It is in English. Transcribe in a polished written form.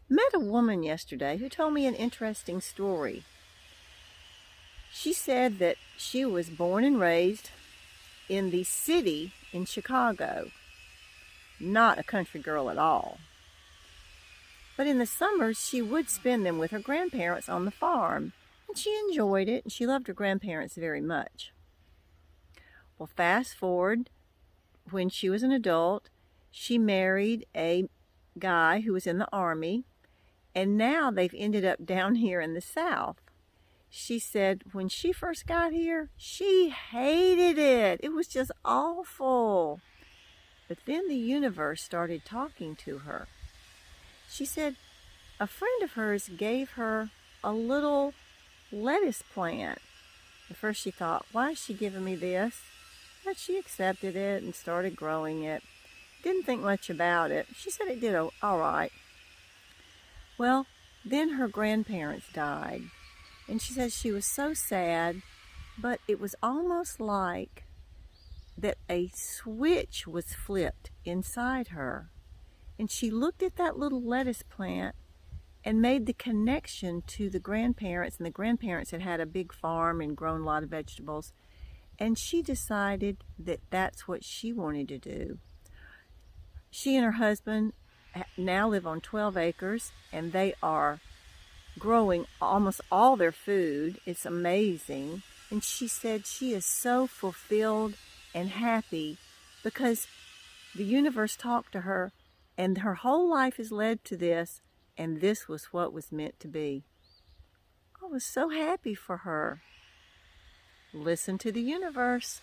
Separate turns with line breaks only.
met a woman yesterday who told me an interesting story. She said that she was born and raised in the city in Chicago, not a country girl at all. But in the summers, she would spend them with her grandparents on the farm, and she enjoyed it, and she loved her grandparents very much. Well, fast forward, when she was an adult, she married a guy who was in the Army, and now they've ended up down here in the South. She said when she first got here, she hated it. It was just awful. But then the universe started talking to her. She said a friend of hers gave her a little lettuce plant. At first she thought, why is she giving me this? But she accepted it and started growing it. Didn't think much about it. She said it did all right. Well, then her grandparents died. And she says she was so sad, but it was almost like that a switch was flipped inside her. And she looked at that little lettuce plant and made the connection to the grandparents. And the grandparents had had a big farm and grown a lot of vegetables. And she decided that that's what she wanted to do. She and her husband now live on 12 acres, and they are growing almost all their food. It's amazing. And she said she is so fulfilled and happy because the universe talked to her, and her whole life has led to this, and this was what was meant to be. I was so happy for her. Listen to the universe.